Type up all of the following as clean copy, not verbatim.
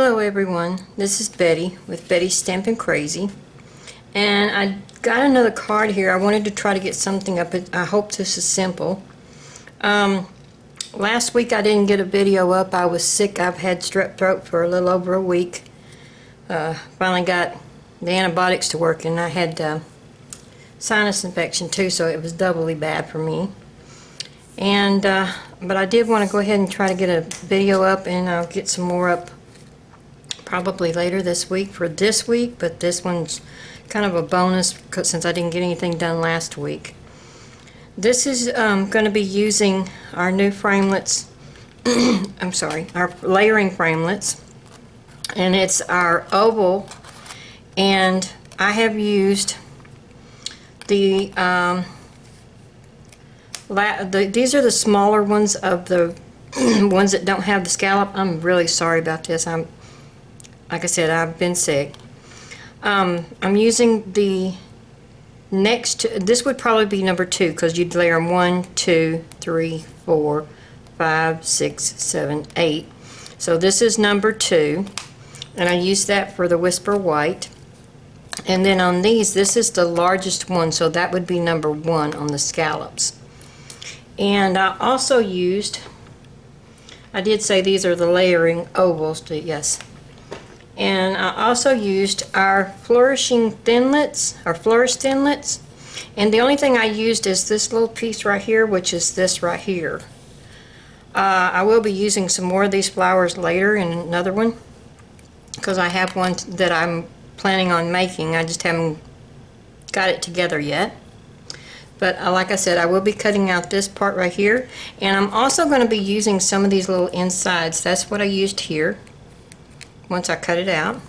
Hello everyone, this is Betty with Bettysstampingcrazy, and I got another card here. I wanted to try to get something up. I hope this is simple. Last week I didn't get a video up. I was sick. I've had strep throat for a little over a week. Finally got the antibiotics to work, and I had sinus infection too, so it was doubly bad for me. And but I did want to go ahead and try to get a video up, and I'll get some more up probably later this week for this week, but this one's kind of a bonus since I didn't get anything done last week. This is going to be using our new framelits, I'm sorry, our layering framelits, and it's our oval, and I have used the these are the smaller ones of the ones that don't have the scallop. I'm really sorry about this. Like I said, I've been sick. I'm using the next, this would probably be number 2, because you'd layer them 1, 2, 3, 4, 5, 6, 7, 8. So this is number 2, and I use that for the Whisper White. And then on these, this is the largest one, so that would be number 1 on the scallops. And I also used, I did say these are the layering ovals, yes. And I also used our flourishing thinlits, our flourished thinlits. And the only thing I used is this little piece right here, which is this right here. I will be using some more of these flowers later in another one, because I have one that I'm planning on making. I just haven't got it together yet. But like I said, I will be cutting out this part right here. And I'm also going to be using some of these little insides. That's what I used here once I cut it out.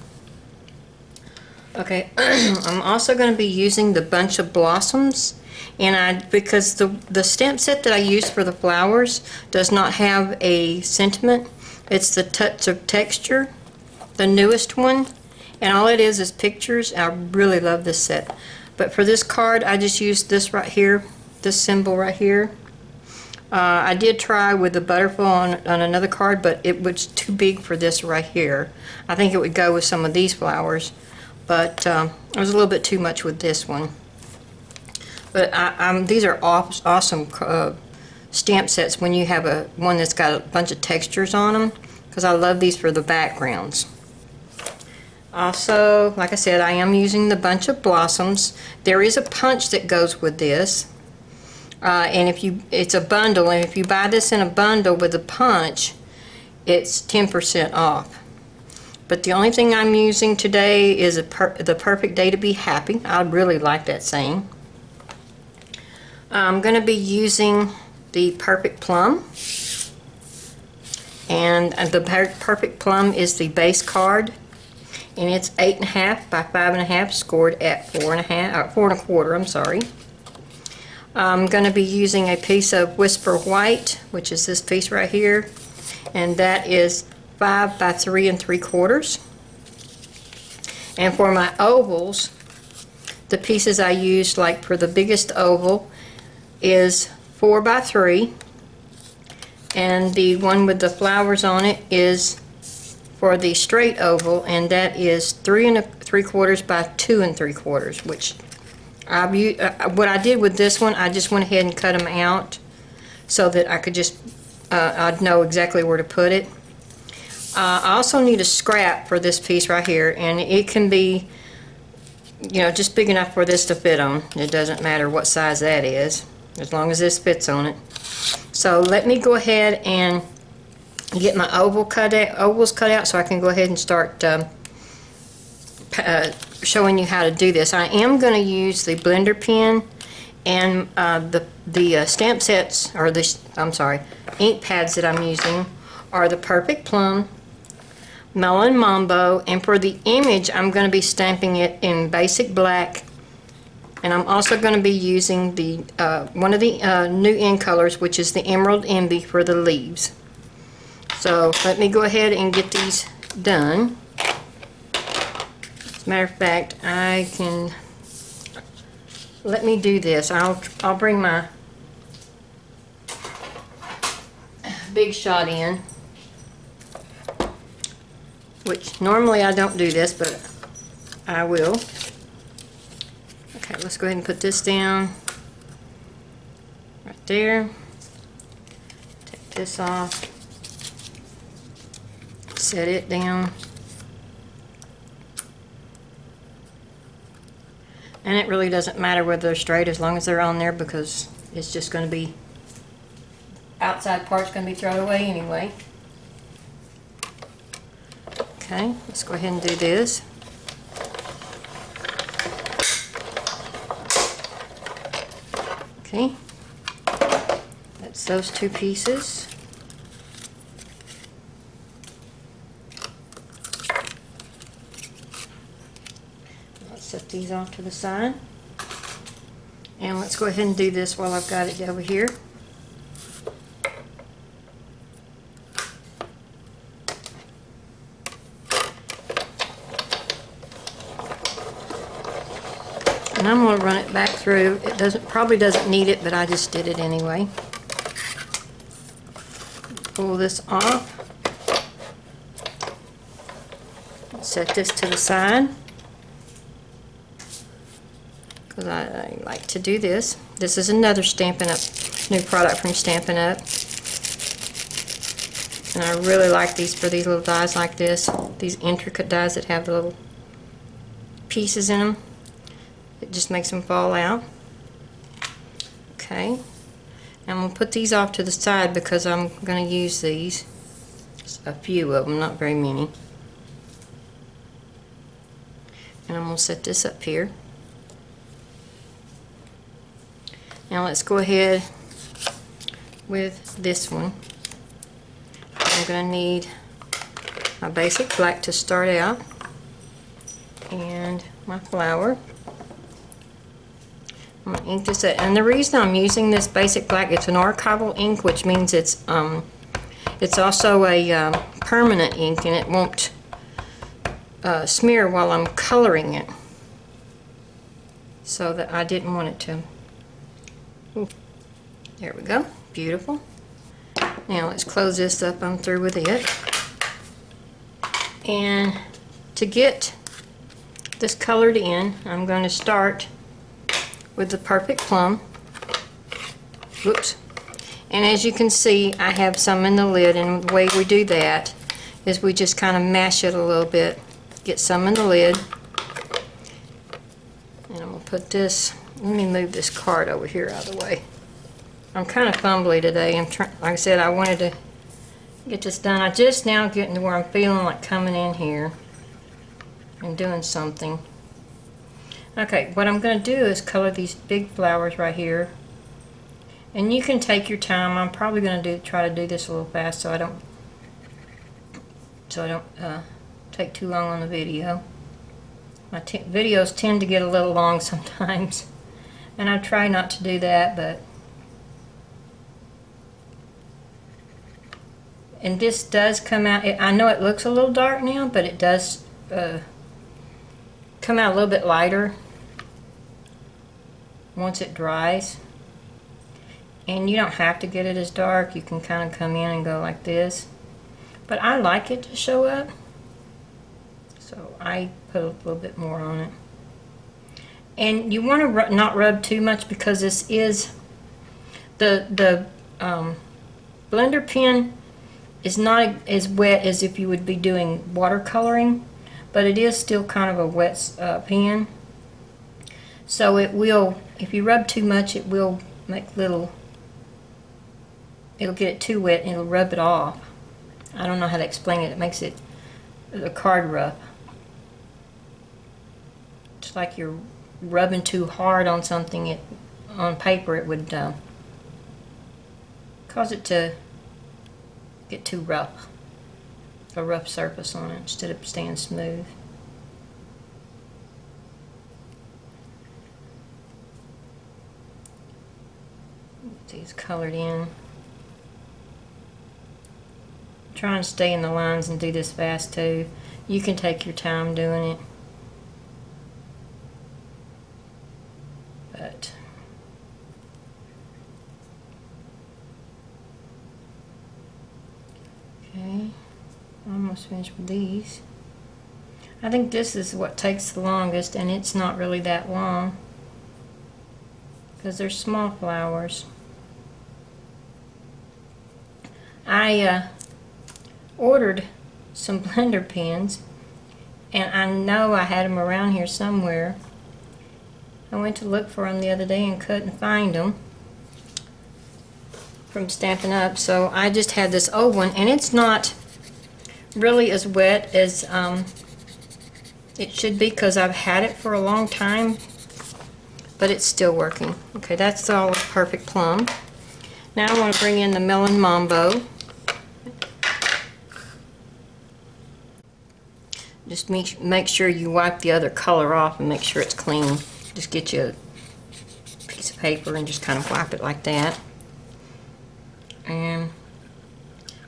Okay, I'm also going to be using the bunch of blossoms, and because the stamp set that I used for the flowers does not have a sentiment. It's the touch of texture, the newest one, and all it is pictures. I really love this set. But for this card, I just used this right here, this symbol right here. I did try with the butterfly on another card, but it was too big for this right here. I think it would go with some of these flowers, but it was a little bit too much with this one. But these are awesome stamp sets when you have one that's got a bunch of textures on them, because I love these for the backgrounds. Also, like I said, I am using the bunch of blossoms. There is a punch that goes with this. And it's a bundle, and if you buy this in a bundle with a punch, it's 10% off. But the only thing I'm using today is the perfect day to be happy. I really like that saying. I'm going to be using the perfect plum, and the perfect plum is the base card, and it's 8.5 by 5.5, scored at 4.5 or 4.25. I'm sorry. I'm going to be using a piece of Whisper White, which is this piece right here, and that is 5 by 3 3/4. And for my ovals, the pieces I used, like for the biggest oval, is 4 by 3, and the one with the flowers on it is for the straight oval, and that is 3 3/4 by 2 3/4, which what I did with this one, I just went ahead and cut them out so that I could just I'd know exactly where to put it. I also need a scrap for this piece right here, and it can be, you know, just big enough for this to fit on. It doesn't matter what size that is, as long as this fits on it. So let me go ahead and get my ovals cut out so I can go ahead and start showing you how to do this. I am going to use the blender pen, and the stamp sets, or I'm sorry, ink pads that I'm using are the Perfect Plum, Melon Mambo, and for the image I'm going to be stamping it in basic black, and I'm also going to be using the one of the new ink colors, which is the Emerald Envy, for the leaves. So let me go ahead and get these done. As a matter of fact, let me do this. I'll bring my Big Shot in. which normally I don't do this, but I will. Okay, let's go ahead and put this down right there. Take this off. Set it down. And it really doesn't matter whether they're straight as long as they're on there, because it's just going to be, outside part's going to be thrown away anyway. Okay, let's go ahead and do this. Okay, that's those two pieces. Let's set these off to the side. And let's go ahead and do this while I've got it over here. And I'm going to run it back through. It probably doesn't need it, but I just did it anyway. Pull this off. Set this to the side, because I like to do this. This is another Stampin' Up, new product from Stampin' Up. And I really like these for these little dies like this. These intricate dies that have the little pieces in them. It just makes them fall out. Okay. I'm going to put these off to the side because I'm going to use these. Just a few of them, not very many. And I'm going to set this up here. Now let's go ahead with this one. I'm going to need my basic black to start out, and my flower. I'm going to ink this up. And the reason I'm using this basic black, it's an archival ink, which means it's also a permanent ink, and it won't smear while I'm coloring it. So that I didn't want it to. Ooh. There we go. Beautiful. Now let's close this up. I'm through with it. And to get this colored in, I'm going to start with the Perfect Plum. Whoops. And as you can see, I have some in the lid, and the way we do that is we just kind of mash it a little bit. Get some in the lid. And I'm going to put this, let me move this card over here out of the way. I'm kind of fumbly today. Like I said, I wanted to get this done. I just now getting to where I'm feeling like coming in here and doing something. Okay, what I'm going to do is color these big flowers right here. And you can take your time. I'm probably going to try to do this a little fast so I don't take too long on the video. My videos tend to get a little long sometimes, and I try not to do that, but and this does come out. I know it looks a little dark now, but it does come out a little bit lighter once it dries. And you don't have to get it as dark. You can kind of come in and go like this. But I like it to show up, so I put a little bit more on it. And you want to not rub too much, because this is the blender pen is not as wet as if you would be doing watercoloring, but it is still kind of a wet pen. So it will, if you rub too much, it will make little, it'll get it too wet and it'll rub it off. I don't know how to explain it. It makes it the card rough. It's like you're rubbing too hard on something. On paper it would cause it to get too rough. A rough surface on it instead of staying smooth. Get these colored in. Trying to stay in the lines and do this fast too. You can take your time doing it, but okay, almost finished with these. I think this is what takes the longest, and it's not really that long because they're small flowers. I ordered some blender pens, and I know I had them around here somewhere. I went to look for them the other day and couldn't find them from Stampin' Up, so I just had this old one, and it's not really as wet as it should be because I've had it for a long time, but it's still working. Okay, that's all perfect plum. Now I want to bring in the Melon Mambo. Just make sure you wipe the other color off and make sure it's clean. Just get you a piece of paper and just kind of wipe it like that. And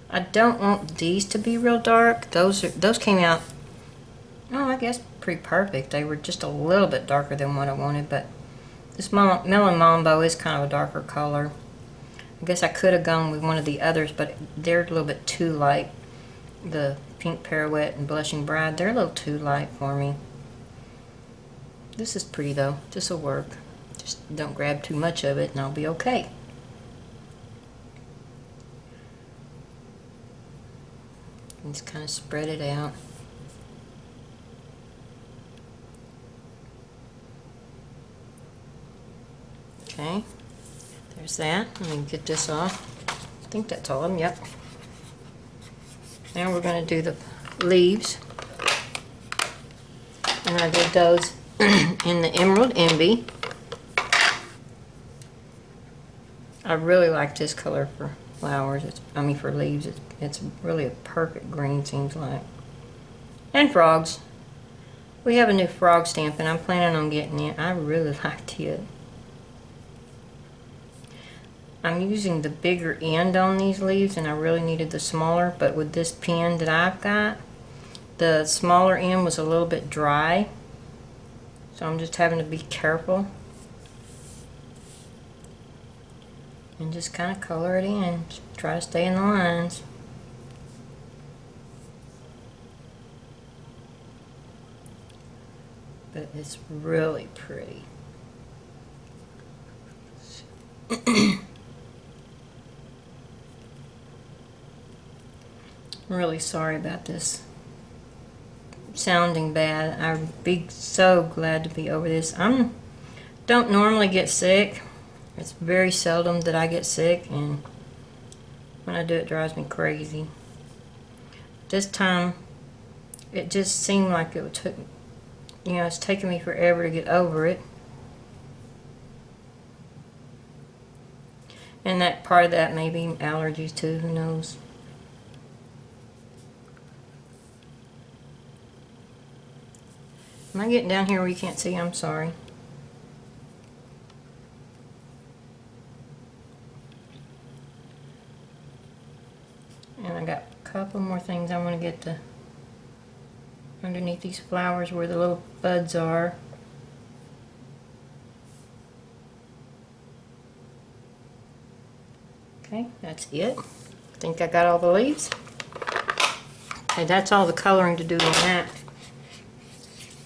I don't want these to be real dark. Those came out, oh, I guess pretty perfect. They were just a little bit darker than what I wanted, but this Melon Mambo is kind of a darker color. I guess I could have gone with one of the others, but they're a little bit too light. The Pink Pirouette and Blushing Bride, they're a little too light for me. This is pretty though. This will work. Just don't grab too much of it and I'll be okay. And just kind of spread it out. Okay, there's that. Let me get this off. I think that's all of them, yep. Now we're going to do the leaves. And I did those in the Emerald Envy. I really like this color for flowers. For leaves. It's really a perfect green, seems like. And frogs. We have a new frog stamp and I'm planning on getting it. I really liked it. I'm using the bigger end on these leaves and I really needed the smaller, but with this pen that I've got, the smaller end was a little bit dry. So I'm just having to be careful. And just kind of color it in. Just try to stay in the lines. But it's really pretty. I'm really sorry about this sounding bad. I'd be so glad to be over this. I don't normally get sick. It's very seldom that I get sick, and when I do it drives me crazy. This time it just seemed like it took, it's taking me forever to get over it. And that part of that may be allergies too, who knows. Am I getting down here where you can't see? I'm sorry. And I got a couple more things I want to get to underneath these flowers where the little buds are. Okay, that's it. I think I got all the leaves. Okay, that's all the coloring to do on that.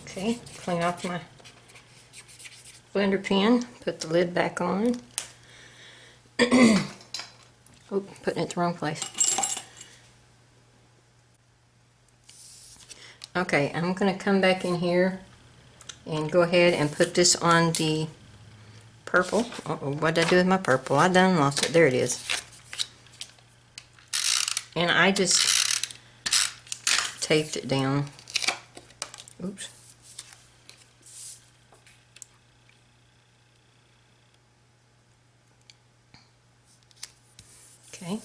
Okay, clean off my blender pen, put the lid back on. Oop, putting it the wrong place. Okay, I'm going to come back in here and go ahead and put this on the purple. Uh-oh, what did I do with my purple? I done lost it. There it is. And I just taped it down. Oops. Okay,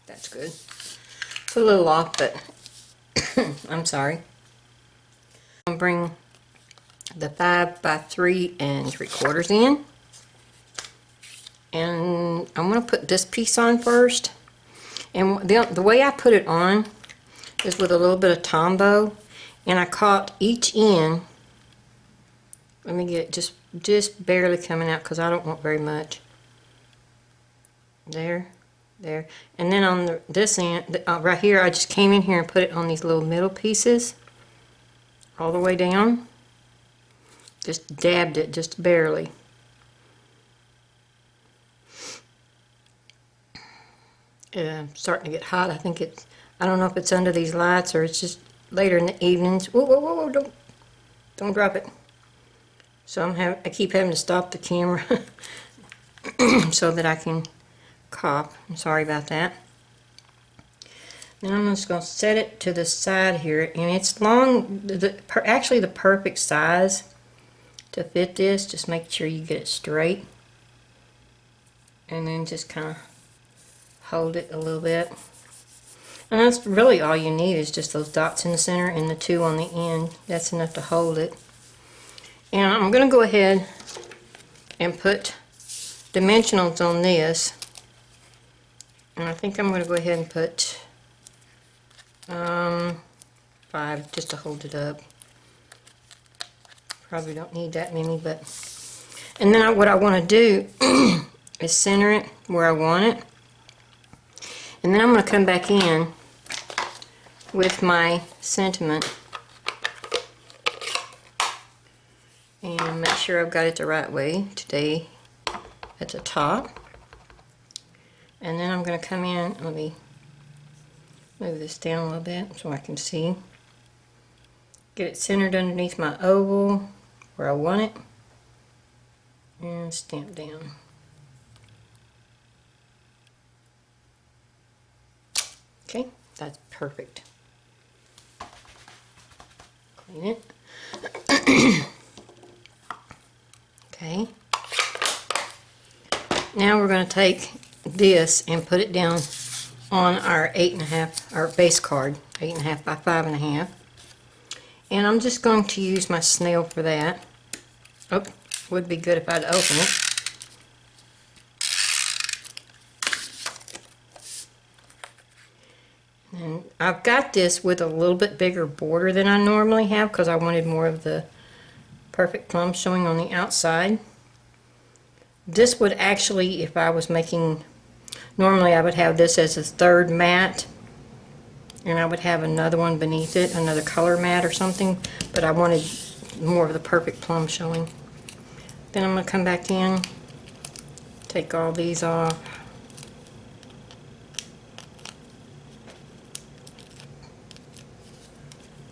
that's good. It's a little off, but I'm sorry. I'll bring the 5 by 3 3/4 in. And I'm going to put this piece on first. And the way I put it on is with a little bit of Tombow. And I caught each end. Let me get just barely coming out because I don't want very much. There. There. And then on this end, right here, I just came in here and put it on these little middle pieces. all the way down. Just dabbed it, just barely. Starting to get hot. I think it's, I don't know if it's under these lights or it's just later in the evenings. Whoa, whoa, whoa, whoa, don't drop it. So I keep having to stop the camera so that I can cough. I'm sorry about that. Then I'm just going to set it to the side here, and it's long, actually the perfect size to fit this. Just make sure you get it straight, and then just kind of hold it a little bit. And that's really all you need, is just those dots in the center and the two on the end. That's enough to hold it. And I'm going to go ahead and put dimensionals on this. And I think I'm going to go ahead and put 5 just to hold it up. Probably don't need that many, but... And then what I want to do is center it where I want it. And then I'm going to come back in with my sentiment and make sure I've got it the right way today at the top. And then I'm going to come in, let me move this down a little bit so I can see. Get it centered underneath my oval where I want it, and stamp down. Okay, that's perfect. Clean it. Okay. Now we're going to take this and put it down on our 8.5, our base card, 8.5 by 5.5. And I'm just going to use my snail for that. Oh, would be good if I'd open it. And I've got this with a little bit bigger border than I normally have because I wanted more of the perfect plum showing on the outside. This would actually, if I was making, normally I would have this as a third mat, and I would have another one beneath it, another color mat or something, but I wanted more of the perfect plum showing. Then I'm going to come back in, take all these off.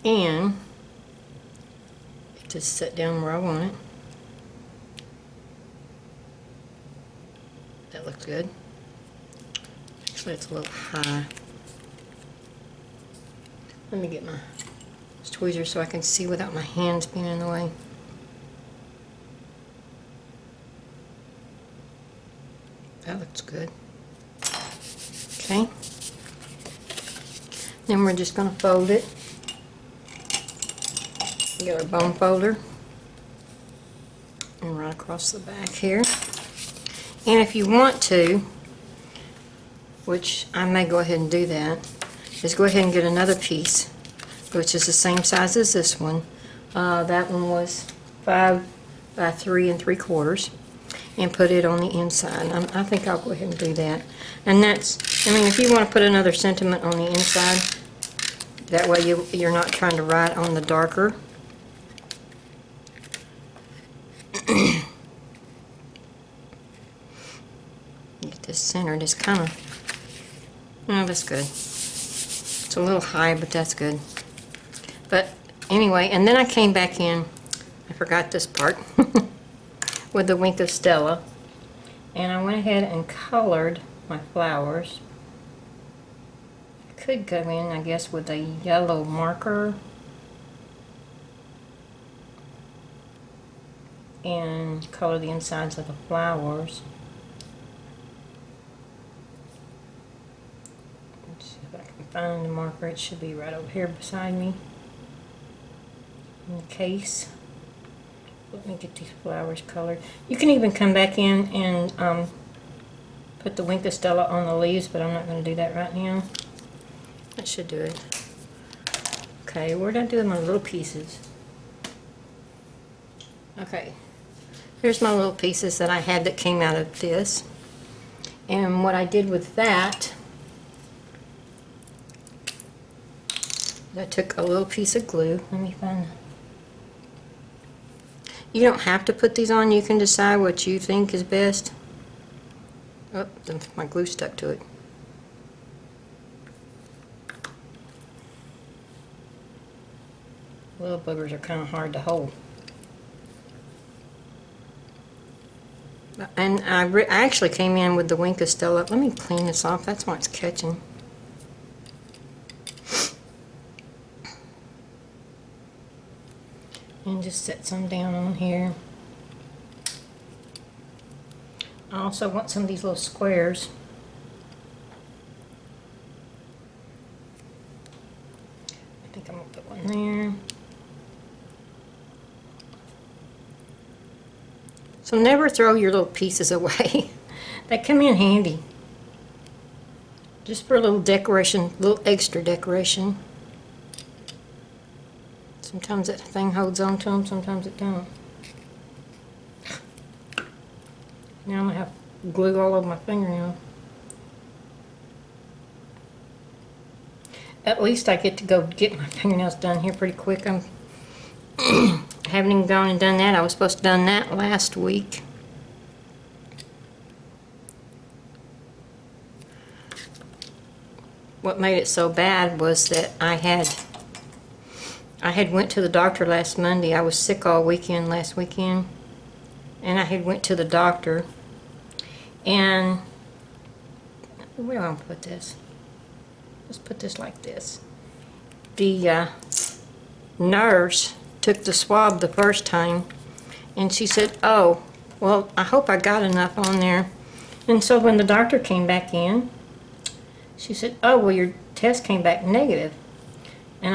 And just set down where I want it. That looks good. Actually, it's a little high. Let me get my tweezer so I can see without my hands being in the way. That looks good. Okay. Then we're just going to fold it. Get our bone folder and run across the back here. And if you want to, which I may go ahead and do that, is go ahead and get another piece, which is the same size as this one. That one was 5 by 3 3/4, and put it on the inside. I think I'll go ahead and do that. And that's, I mean, if you want to put another sentiment on the inside, that way you're not trying to write on the darker. Get this centered. It's kind of, oh, that's good. It's a little high, but that's good. But anyway, and then I came back in, I forgot this part, with the Wink of Stella, and I went ahead and colored my flowers. I could go in, I guess, with a yellow marker and color the insides of the flowers. Let's see if I can find the marker. It should be right over here beside me in the case. Let me get these flowers colored. You can even come back in and put the Wink of Stella on the leaves, but I'm not going to do that right now. That should do it. Okay, where did I do my little pieces? Okay, here's my little pieces that I had that came out of this. And what I did with that, I took a little piece of glue. Let me find You don't have to put these on. You can decide what you think is best. Oh, my glue stuck to it. Little boogers are kind of hard to hold. And I actually came in with the Winka still up. Let me clean this off. That's why it's catching. And just set some down on here. I also want some of these little squares. I think I'm going to put one there. So never throw your little pieces away. They come in handy. Just for a little decoration, little extra decoration. Sometimes that thing holds on to them, sometimes it don't. Now I'm going to have glue all over my fingernail. At least I get to go get my fingernails done here pretty quick. I haven't even gone and done that. I was supposed to have done that last week. What made it so bad was that I had went to the doctor last Monday. I was sick all weekend last weekend. And I had went to the doctor, and where do I put this? Let's put this like this. The nurse took the swab the first time, and she said, "Oh, well, I hope I got enough on there." And so when the doctor came back in, she said, "Oh, well, your test came back negative." And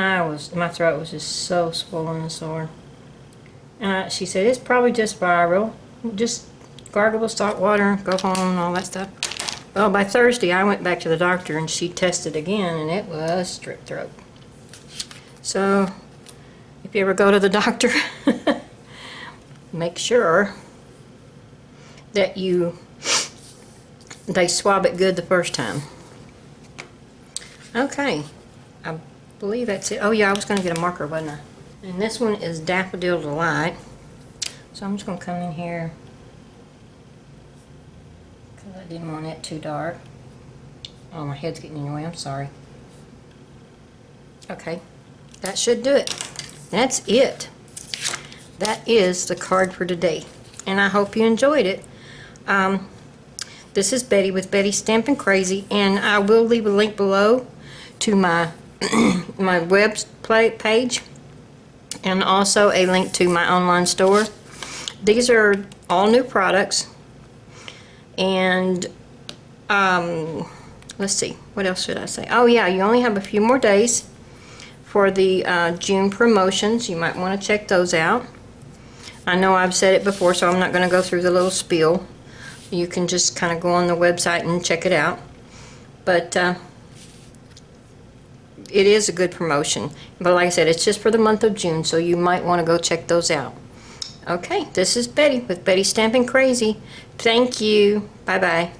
my throat was just so swollen and sore. And she said, "It's probably just viral. Just gargle with salt water, go home," and all that stuff. Well, by Thursday, I went back to the doctor, and she tested again, and it was strep throat. So, if you ever go to the doctor, make sure that they swab it good the first time. Okay, I believe that's it. Oh yeah, I was going to get a marker, wasn't I? And this one is Daffodil Delight. So I'm just going to come in here, because I didn't want it too dark. Oh, my head's getting in the way, I'm sorry. Okay, that should do it. That's it. That is the card for today. And I hope you enjoyed it. This is Betty with Betty Stampin' Crazy, and I will leave a link below to my my web page, and also a link to my online store. These are all new products, and let's see, what else should I say? Oh yeah, you only have a few more days for the June promotions. You might want to check those out. I know I've said it before, so I'm not going to go through the little spiel. You can just kind of go on the website and check it out. But it is a good promotion. But like I said, it's just for the month of June, so you might want to go check those out. Okay, this is Betty with Betty Stampin' Crazy. Thank you. Bye-bye.